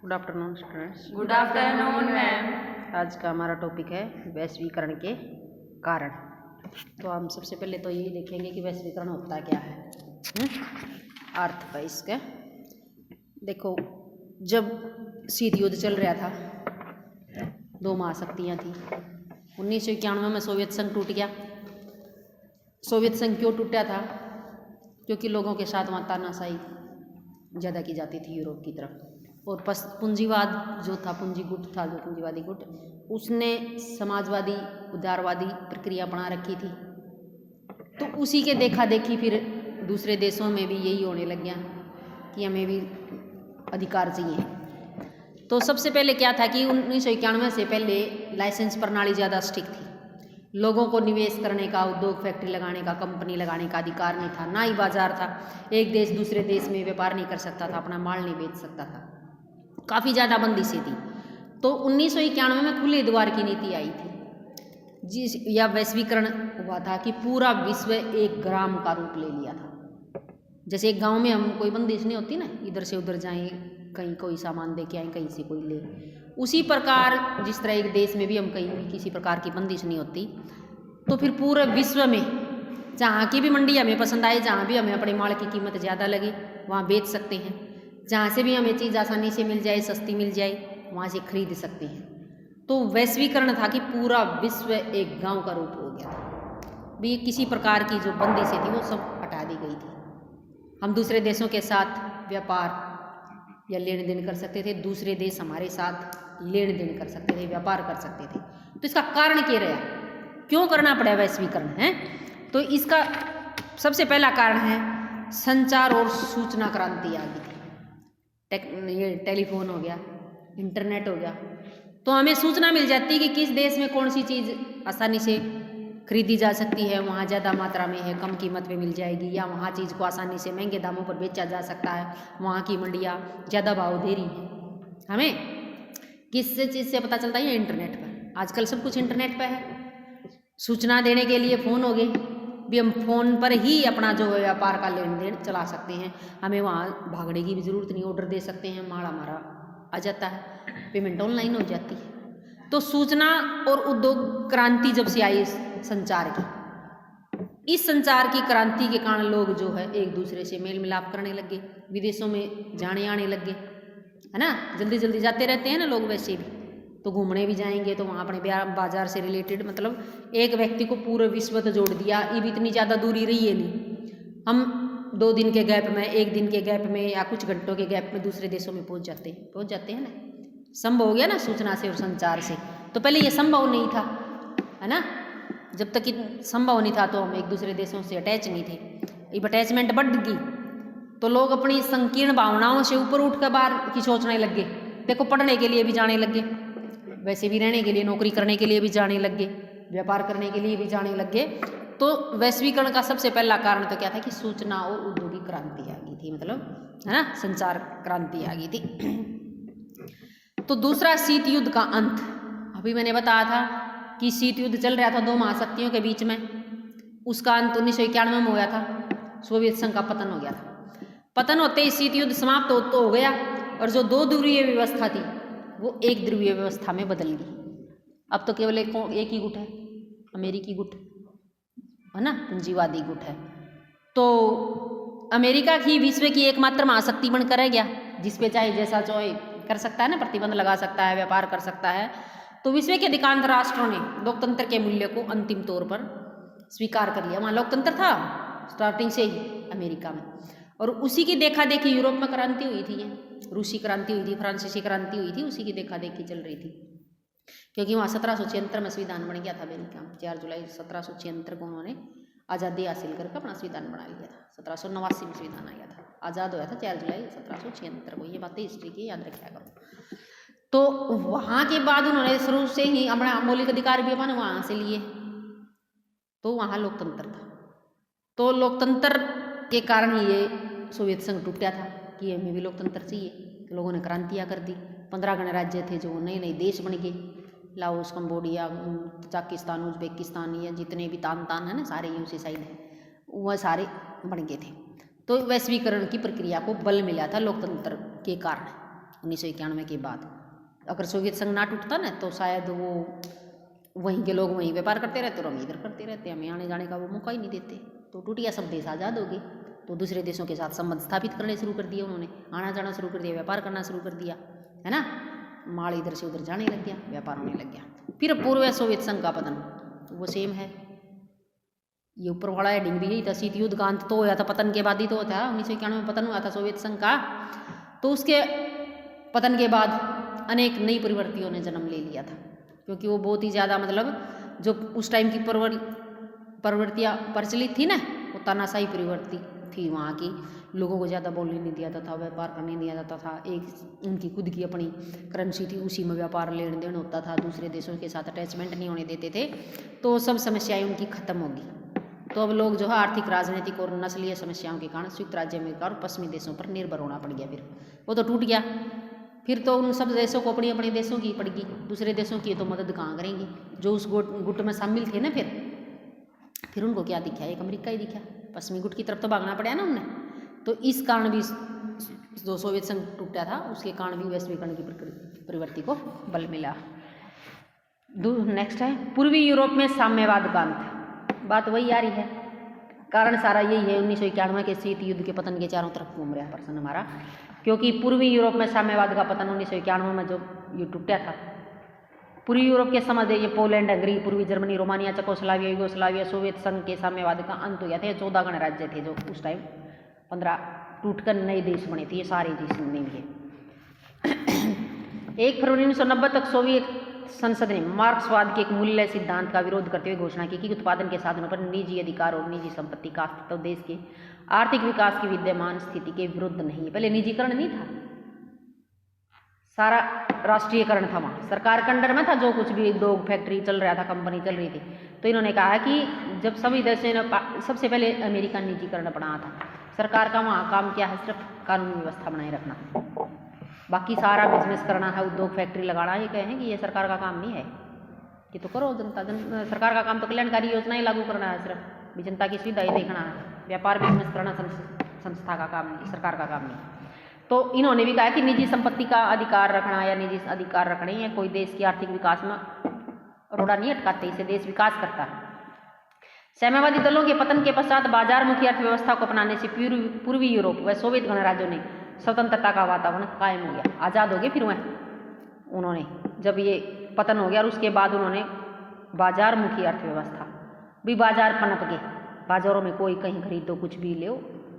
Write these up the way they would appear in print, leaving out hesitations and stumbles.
Good afternoon students. Good afternoon ma'am. आज का हमारा टॉपिक है वैश्वीकरण के कारण। तो हम सबसे पहले तो यही देखेंगे कि वैश्वीकरण होता क्या है। अर्थ है इसका। देखो, जब शीत युद्ध चल रहा था, दो महाशक्तियाँ थी। 1991 में सोवियत संघ टूट गया। सोवियत संघ क्यों टूटा था? क्योंकि लोगों के साथ वहाँ तानाशाही ज़्यादा की जाती थी यूरोप की तरफ, और पूंजीवाद जो था, पूंजी गुट था, जो पूंजीवादी गुट, उसने समाजवादी उदारवादी प्रक्रिया बना रखी थी। तो उसी के देखा देखी फिर दूसरे देशों में भी यही होने लग गया कि हमें भी अधिकार चाहिए। तो सबसे पहले क्या था कि 1991 से पहले लाइसेंस प्रणाली ज़्यादा स्ट्रिक्ट थी। लोगों को निवेश करने का, उद्योग फैक्ट्री लगाने का, कंपनी लगाने का अधिकार नहीं था, ना ही बाजार था। एक देश दूसरे देश में व्यापार नहीं कर सकता था, अपना माल नहीं बेच सकता था, काफ़ी ज़्यादा बंदिशें थी। तो 1991 में खुले द्वार की नीति आई थी, जिस या वैश्वीकरण हुआ था कि पूरा विश्व एक ग्राम का रूप ले लिया था। जैसे एक गांव में हम कोई बंदिश नहीं होती ना, इधर से उधर जाएं, कहीं कोई सामान दे के आए, कहीं से कोई ले, उसी प्रकार जिस तरह एक देश में भी हम कहीं भी किसी प्रकार की बंदिश नहीं होती, तो फिर पूरे विश्व में जहाँ की भी मंडी हमें पसंद आए, जहाँ भी हमें अपने माल की कीमत ज़्यादा लगे, वहाँ बेच सकते हैं। जहाँ से भी हमें चीज़ आसानी से मिल जाए, सस्ती मिल जाए, वहाँ से खरीद सकते हैं। तो वैश्वीकरण था कि पूरा विश्व एक गांव का रूप हो गया था। भी किसी प्रकार की जो बंदिशें थी वो सब हटा दी गई थी। हम दूसरे देशों के साथ व्यापार या लेन देन कर सकते थे, दूसरे देश हमारे साथ लेन देन कर सकते थे, व्यापार कर सकते थे। तो इसका कारण क्या रहा, क्यों करना पड़ा वैश्वीकरण है? तो इसका सबसे पहला कारण है संचार और सूचना क्रांति आ गई थी। ये टेलीफोन हो गया, इंटरनेट हो गया, तो हमें सूचना मिल जाती है कि किस देश में कौन सी चीज़ आसानी से खरीदी जा सकती है, वहाँ ज़्यादा मात्रा में है, कम कीमत पे मिल जाएगी, या वहाँ चीज़ को आसानी से महंगे दामों पर बेचा जा सकता है, वहाँ की मंडियाँ ज़्यादा भाव दे रही हैं। हमें किस चीज़ से पता चलता है? इंटरनेट पर। आजकल सब कुछ इंटरनेट पर है। सूचना देने के लिए फ़ोन हो गए, भी हम फ़ोन पर ही अपना जो व्यापार का लेन देन चला सकते हैं। हमें वहाँ भागने की भी ज़रूरत नहीं, ऑर्डर दे सकते हैं, माल हमारा आ जाता है, पेमेंट ऑनलाइन हो जाती है। तो सूचना और उद्योग क्रांति जब से आई संचार की, इस संचार की क्रांति के कारण लोग जो है एक दूसरे से मेल मिलाप करने लगे, विदेशों में जाने आने लगे, है ना। जल्दी जल्दी जाते रहते हैं ना लोग, वैसे भी तो घूमने भी जाएंगे तो वहाँ अपने बाजार से रिलेटेड, मतलब एक व्यक्ति को पूरे विश्व तो जोड़ दिया। ये भी इतनी ज़्यादा दूरी रही है नहीं, हम 2 दिन के गैप में, 1 दिन के गैप में, या कुछ घंटों के गैप में दूसरे देशों में पहुँच जाते हैं ना। संभव हो गया ना सूचना से और संचार से। तो पहले ये संभव नहीं था, है ना। जब तक संभव नहीं था तो हम एक दूसरे देशों से अटैच नहीं थे। अब अटैचमेंट बढ़ गई तो लोग अपनी संकीर्ण भावनाओं से ऊपर उठ कर बाहर की सोचने लग गए। देखो, पढ़ने के लिए भी जाने लग गए, वैसे भी रहने के लिए, नौकरी करने के लिए भी जाने लग गए, व्यापार करने के लिए भी जाने लग गए। तो वैश्वीकरण का सबसे पहला कारण तो क्या था कि सूचना और औद्योगिक क्रांति आ गई थी, मतलब, है ना, संचार क्रांति आ गई थी। तो दूसरा, शीत युद्ध का अंत। अभी मैंने बताया था कि शीत युद्ध चल रहा था 2 महाशक्तियों के बीच में, उसका अंत 1991 में हो गया था। सोवियत संघ का पतन हो गया था। पतन होते ही शीत युद्ध समाप्त हो गया, और जो 2 ध्रुवीय व्यवस्था थी वो एक ध्रुवीय व्यवस्था में बदल गई। अब तो केवल एक ही गुट है, अमेरिकी गुट, है ना, पूंजीवादी गुट है। तो अमेरिका ही विश्व की एकमात्र महाशक्ति बनकर रह गया, जिसपे चाहे जैसा चाहे कर सकता है ना, प्रतिबंध लगा सकता है, व्यापार कर सकता है। तो विश्व के अधिकांश राष्ट्रों ने लोकतंत्र के मूल्य को अंतिम तौर पर स्वीकार कर लिया। वहाँ लोकतंत्र था स्टार्टिंग से ही अमेरिका में, और उसी की देखा देखी यूरोप में क्रांति हुई थी। रूसी क्रांति हुई थी, फ्रांसीसी क्रांति हुई थी, उसी की देखा देखी चल रही थी। क्योंकि वहाँ 1776 में संविधान बन गया था अमेरिका में। 4 जुलाई 1776 को उन्होंने आज़ादी हासिल करके अपना संविधान बना लिया था। 1789 में संविधान आ गया था, आज़ाद हुआ था 4 जुलाई 1776 को। ये बातें हिस्ट्री की याद रखा करो। तो वहाँ के बाद उन्होंने शुरू से ही अपना मौलिक अधिकार भी अपने वहाँ से लिए, तो वहाँ लोकतंत्र था। तो लोकतंत्र के कारण ही ये सोवियत संघ टूटा था कि हमें भी लोकतंत्र चाहिए। तो लोगों ने क्रांतियाँ कर दी। 15 गणराज्य थे जो नए नए देश बन गए, लाओस, कंबोडिया, तजाकिस्तान, उज्बेकिस्तान, या जितने भी तान है ना, सारे ये उसी साइड है, वह सारे बन गए थे। तो वैश्वीकरण की प्रक्रिया को बल मिला था लोकतंत्र के कारण, 1991 के बाद। अगर सोवियत संघ ना टूटता ना तो शायद वो वहीं के लोग वहीं व्यापार करते रहते और हम इधर करते रहते, हमें आने जाने का वो मौका ही नहीं देते। तो टूट गया, सब देश आज़ाद हो गए, तो दूसरे देशों के साथ संबंध स्थापित करने शुरू कर दिए उन्होंने, आना जाना शुरू कर दिया, व्यापार करना शुरू कर दिया, है ना। माल इधर से उधर जाने लग गया, व्यापार होने लग गया। फिर पूर्व सोवियत संघ का पतन, वो सेम है, ये ऊपर वाला हेडिंग भी यही था। शीत युद्ध का अंत तो होया था, पतन के बाद ही तो था। 1991 में पतन हुआ था सोवियत संघ का, तो उसके पतन के बाद अनेक नई प्रवृत्तियों ने जन्म ले लिया था, क्योंकि वो बहुत ही ज़्यादा मतलब जो उस टाइम की प्रवृत्तियाँ प्रचलित थी ना, वो तानाशाही प्रवृत्ति थी वहाँ की। लोगों को ज़्यादा बोलने नहीं दिया जाता था, व्यापार करने नहीं दिया जाता था, एक उनकी खुद की अपनी करेंसी थी, उसी में व्यापार लेन देन होता था, दूसरे देशों के साथ अटैचमेंट नहीं होने देते थे। तो सब समस्याएं उनकी खत्म होगी। तो अब लोग जो है आर्थिक, राजनीतिक और नस्लीय समस्याओं के कारण संयुक्त राज्य अमेरिका और पश्चिमी देशों पर निर्भर होना पड़ गया। फिर वो तो टूट गया, फिर तो उन सब देशों को अपनी अपने देशों की पड़गी, दूसरे देशों की तो मदद कहाँ करेंगी। जो उस गुट में शामिल थे ना, फिर उनको क्या दिखा, एक अमेरिका ही दिखा, पश्चिमी गुट की तरफ तो भागना पड़ा ना उन्हें। तो इस कारण भी जो सोवियत संघ टूटा था, उसके कारण भी वैश्वीकरण की प्रवृत्ति को बल मिला। नेक्स्ट है पूर्वी यूरोप में साम्यवाद का अंत। बात वही आ रही है, कारण सारा यही है। 1991 के शीत युद्ध के पतन के चारों तरफ घूम रहा प्रश्न हमारा, क्योंकि पूर्वी यूरोप में साम्यवाद का पतन 1991 में जो ये टूटा था। पूर्वी यूरोप के समझ ये पोलैंड, हंगरी, पूर्वी Germany, Romania, Czechoslovakia, Yugoslavia, Soviet संघ के साम्यवाद का अंत हो गया था। ये 14 गणराज्य थे जो उस टाइम 15 टूटकर नए देश बने थे, ये सारे देश नहीं है। 1 फरवरी 1990 तक सोवियत संसद ने मार्क्सवाद के एक मूल्य सिद्धांत का विरोध करते हुए घोषणा की कि उत्पादन के साधनों पर निजी अधिकार और निजी संपत्ति का अस्तित्व देश के आर्थिक विकास की विद्यमान स्थिति के विरुद्ध नहीं है। पहले निजीकरण नहीं था, सारा राष्ट्रीयकरण था, वहाँ सरकार के अंडर में था, जो कुछ भी उद्योग फैक्ट्री चल रहा था, कंपनी चल रही थी। तो इन्होंने कहा कि जब सभी देशों ने सबसे पहले अमेरिका निजीकरण अपनाया था, सरकार का वहाँ काम क्या है, सिर्फ कानूनी व्यवस्था बनाए रखना, बाकी सारा बिजनेस करना है, उद्योग फैक्ट्री लगाना। ये कहें कि ये सरकार का काम नहीं है, कि तो करो सरकार का काम तो कल्याणकारी योजनाएं लागू करना है, सिर्फ भी जनता की सुविधा ही देखना है, व्यापार बिजनेस करना संस्था का काम नहीं, सरकार का काम नहीं। तो इन्होंने भी कहा कि निजी संपत्ति का अधिकार रखना या निजी अधिकार रखने या कोई देश की आर्थिक विकास में रोड़ा नहीं अटकाते, इसे देश विकास करता है। साम्यवादी दलों के पतन के पश्चात बाजारमुखी अर्थव्यवस्था को अपनाने से पूर्वी यूरोप व सोवियत गणराज्यों ने स्वतंत्रता का वातावरण कायम हो गया, आज़ाद हो गए। फिर वह उन्होंने जब ये पतन हो गया और उसके बाद उन्होंने बाजारमुखी अर्थव्यवस्था भी, बाजार पनप गए, बाजारों में कोई कहीं खरीद दो, कुछ भी ले।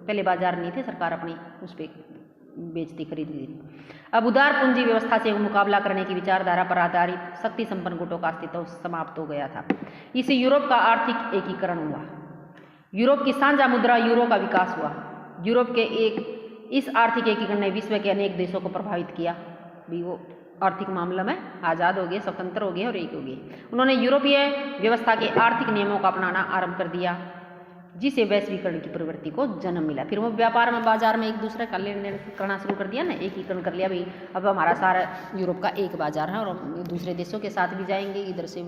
पहले बाजार नहीं थे, सरकार अपनी उस पर बेचती खरीद ली। अब उदार पूंजी व्यवस्था से मुकाबला करने की विचारधारा पर आधारित शक्ति संपन्न गुटों का अस्तित्व समाप्त हो गया था। इससे यूरोप का आर्थिक एकीकरण हुआ, यूरोप की साझा मुद्रा यूरो का विकास हुआ। यूरोप के इस आर्थिक एकीकरण ने विश्व के अनेक देशों को प्रभावित किया, भी वो आर्थिक मामले में आज़ाद हो गए, स्वतंत्र हो गए और एक हो गए। उन्होंने यूरोपीय व्यवस्था के आर्थिक नियमों का अपनाना आरंभ कर दिया, जिसे वैश्वीकरण की प्रवृत्ति को जन्म मिला। फिर वो व्यापार में, बाजार में एक दूसरे का लेन देन करना शुरू कर दिया ना, एकीकरण कर लिया। भाई अब हमारा सारा यूरोप का एक बाजार है और हम दूसरे देशों के साथ भी जाएंगे, इधर से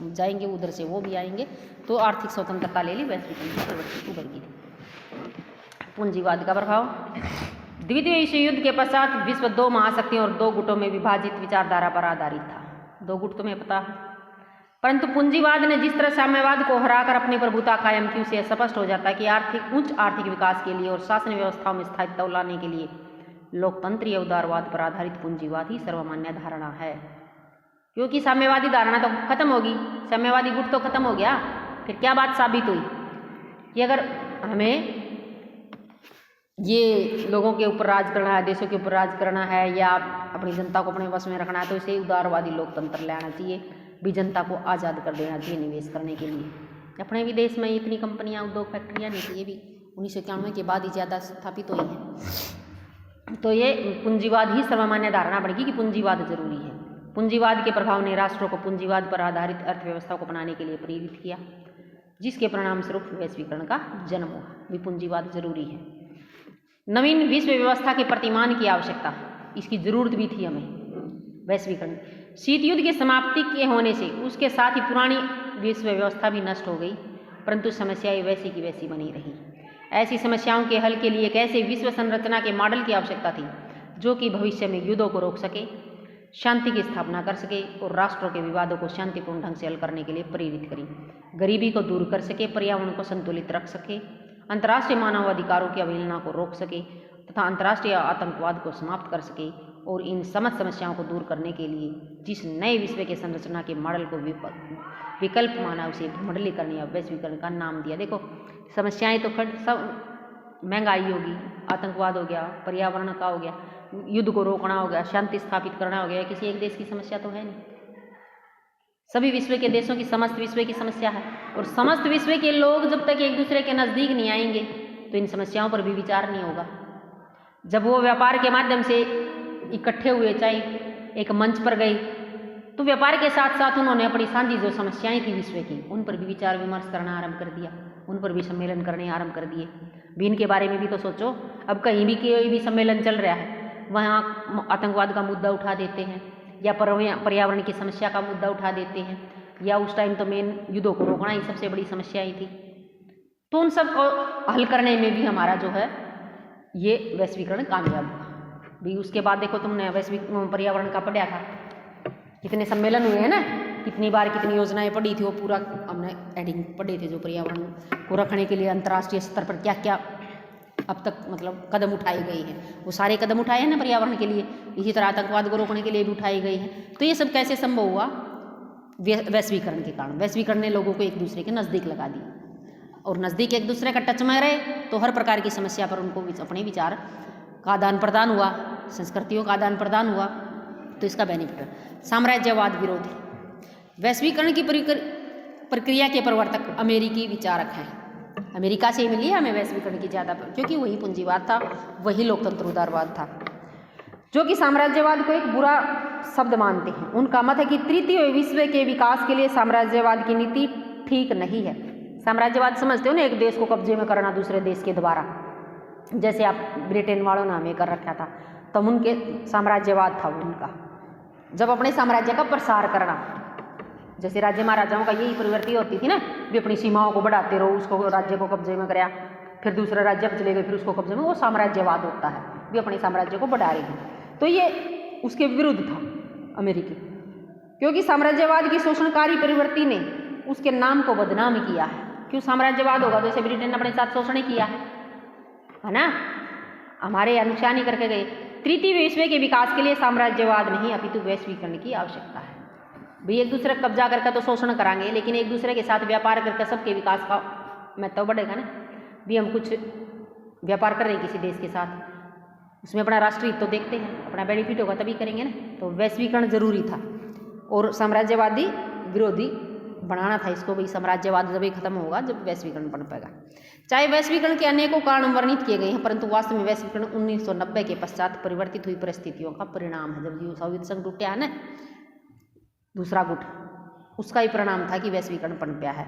जाएंगे, उधर से वो भी आएंगे, तो आर्थिक स्वतंत्रता ले ली, वैश्वीकरण की प्रवृत्ति उभर गई। पूंजीवाद का प्रभाव। द्वितीय विश्व युद्ध के पश्चात विश्व 2 महाशक्तियों और 2 गुटों में विभाजित विचारधारा पर आधारित था। 2 गुट तुम्हें पता है, परंतु पूंजीवाद ने जिस तरह साम्यवाद को हराकर अपनी प्रभुता कायम की, उसे स्पष्ट हो जाता है कि उच्च आर्थिक विकास के लिए और शासन व्यवस्थाओं में स्थायित्व लाने के लिए लोकतंत्रीय उदारवाद पर आधारित पूंजीवाद ही सर्वमान्य धारणा है। क्योंकि साम्यवादी धारणा तो खत्म होगी, साम्यवादी गुट तो खत्म हो गया। फिर क्या बात साबित हुई कि अगर हमें ये लोगों के ऊपर राज करना है, देशों के ऊपर राज करना है, या अपनी जनता को अपने वश में रखना है, तो इसे उदारवादी लोकतंत्र लाना चाहिए, भी जनता को आज़ाद कर देना चाहिए निवेश करने के लिए। अपने भी देश में इतनी कंपनियां, उद्योग फैक्ट्रियां नहीं थी, ये भी 1991 के बाद ही ज़्यादा स्थापित हुई हैं। तो ये पूंजीवाद ही सर्वमान्य धारणा बढ़ेगी कि पूंजीवाद जरूरी है। पूंजीवाद के प्रभाव ने राष्ट्रों को पूंजीवाद पर आधारित अर्थव्यवस्था को अपनाने के लिए प्रेरित किया, जिसके परिणाम स्वरूप वैश्वीकरण का जन्म हुआ। भी पूंजीवाद जरूरी है। नवीन विश्व व्यवस्था के प्रतिमान की आवश्यकता, इसकी जरूरत भी थी हमें। वैश्वीकरण, शीत युद्ध की समाप्ति के होने से उसके साथ ही पुरानी विश्व व्यवस्था भी नष्ट हो गई, परंतु समस्याएं वैसी की वैसी बनी रही। ऐसी समस्याओं के हल के लिए एक ऐसे विश्व संरचना के मॉडल की आवश्यकता थी जो कि भविष्य में युद्धों को रोक सके, शांति की स्थापना कर सके और राष्ट्रों के विवादों को शांतिपूर्ण ढंग से हल करने के लिए प्रेरित करें, गरीबी को दूर कर सके, पर्यावरण को संतुलित रख सके, अंतर्राष्ट्रीय मानवाधिकारों की अवहेलना को रोक सके तथा अंतर्राष्ट्रीय आतंकवाद को समाप्त कर सके और इन समस्त समस्याओं को दूर करने के लिए जिस नए विश्व के संरचना के मॉडल को विकल्प माना उसे भूमंडलीकरण या वैश्वीकरण का नाम दिया। देखो समस्याएं तो खट सब, महंगाई होगी, आतंकवाद हो गया, पर्यावरण का हो गया, युद्ध को रोकना हो गया, शांति स्थापित करना हो गया, किसी एक देश की समस्या तो है नहीं, सभी विश्व के देशों की, समस्त विश्व की समस्या है। और समस्त विश्व के लोग जब तक एक दूसरे के नज़दीक नहीं आएंगे तो इन समस्याओं पर भी विचार नहीं होगा। जब वो व्यापार के माध्यम से इकट्ठे हुए, चाहे एक मंच पर गए, तो व्यापार के साथ साथ उन्होंने अपनी साझी जो समस्याएं थी विश्व की, उन पर भी विचार विमर्श करना आरंभ कर दिया, उन पर भी सम्मेलन करने आरंभ कर दिए। भी इनके बारे में भी तो सोचो, अब कहीं भी कोई भी सम्मेलन चल रहा है वहाँ आतंकवाद का मुद्दा उठा देते हैं या पर्यावरण की समस्या का मुद्दा उठा देते हैं, या उस टाइम तो मेन युद्धों को रोकना ही सबसे बड़ी समस्या ही थी। तो उन सब को हल करने में भी हमारा जो है ये वैश्वीकरण कामयाब हुआ। भी उसके बाद देखो तुमने वैश्विक पर्यावरण का पढ़ा था, कितने सम्मेलन हुए हैं ना, कितनी बार कितनी योजनाएं पढ़ी थी, वो पूरा हमने एडिंग पढ़े थे, जो पर्यावरण को रखने के लिए अंतर्राष्ट्रीय स्तर पर क्या क्या अब तक मतलब कदम उठाए गए हैं, वो सारे कदम उठाए हैं ना पर्यावरण के लिए। इसी तरह आतंकवाद को रोकने के लिए भी उठाए गए हैं। तो ये सब कैसे संभव हुआ? वैश्वीकरण के कारण। वैश्वीकरण ने लोगों को एक दूसरे के नज़दीक लगा दिया, और नज़दीक एक दूसरे का टच में रहे तो हर प्रकार की समस्या पर उनको अपने विचार का आदान प्रदान हुआ, संस्कृतियों का आदान प्रदान हुआ, तो इसका बेनिफिट है। साम्राज्यवाद विरोधी वैश्वीकरण की प्रक्रिया के प्रवर्तक अमेरिकी विचारक हैं। अमेरिका से मिली है हमें वैश्वीकरण की ज़्यादा, क्योंकि वही पूंजीवाद था, वही लोकतंत्र उदारवाद था, जो कि साम्राज्यवाद को एक बुरा शब्द मानते हैं। उनका मत है कि तृतीय विश्व के विकास के लिए साम्राज्यवाद की नीति ठीक नहीं है। साम्राज्यवाद समझते हो ना, एक देश को कब्जे में करना दूसरे देश के द्वारा, जैसे आप ब्रिटेन वालों ने हमें कर रखा था, तब उनके साम्राज्यवाद था उनका, जब अपने साम्राज्य का प्रसार करना। जैसे राज्य महाराजाओं का यही प्रवृत्ति होती थी ना, भी अपनी सीमाओं को बढ़ाते रहो, उसको राज्य को कब्जे में कराया, फिर दूसरा राज्य पर चले गए, फिर उसको कब्जे में, वो साम्राज्यवाद होता है, भी अपने साम्राज्य को बढ़ा रहे हैं। तो ये उसके विरुद्ध था अमेरिकी, क्योंकि साम्राज्यवाद की शोषणकारी प्रवृत्ति ने उसके नाम को बदनाम किया है। क्यों साम्राज्यवाद होगा? जैसे ब्रिटेन ने अपने साथ शोषण किया है ना, हमारे अनुसानी करके गए। तृतीय विश्व के विकास के लिए साम्राज्यवाद नहीं अपितु वैश्वीकरण की आवश्यकता है। भाई एक दूसरे का कब्जा करके तो शोषण कराएंगे, लेकिन एक दूसरे के साथ व्यापार करके सबके विकास का महत्व बढ़ेगा ना। भी हम कुछ व्यापार कर रहे हैं किसी देश के साथ, उसमें अपना राष्ट्रीय हित तो देखते हैं, अपना बेनिफिट होगा तभी करेंगे ना। तो वैश्वीकरण जरूरी था और साम्राज्यवादी विरोधी बनाना था इसको। भाई साम्राज्यवाद जब ही खत्म होगा जब वैश्वीकरण बन पाएगा। चाहे वैश्वीकरण के अनेकों कारण वर्णित किए गए हैं, परंतु वास्तव में वैश्वीकरण 1990 के पश्चात परिवर्तित हुई परिस्थितियों का परिणाम है। जब सोवियत संघ टूटा है ना, दूसरा गुट, उसका ही परिणाम था कि वैश्वीकरण पनपा है।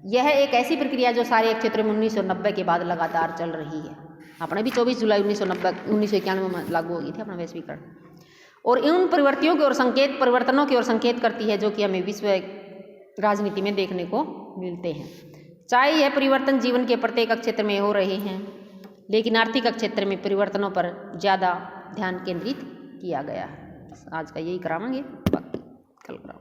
यह एक ऐसी प्रक्रिया जो सारे क्षेत्रों में 1990 के बाद लगातार चल रही है। अपने भी 24 जुलाई 1991 में लागू हो गई थी अपना वैश्वीकरण, और इन परिवर्तियों की ओर परिवर्तनों की ओर संकेत करती है, जो कि हमें विश्व राजनीति में देखने को मिलते हैं। चाहे यह परिवर्तन जीवन के प्रत्येक क्षेत्र में हो रहे हैं, लेकिन आर्थिक क्षेत्र में परिवर्तनों पर ज़्यादा ध्यान केंद्रित किया गया है। आज का यही कराएंगे, बाकी कल कराओ।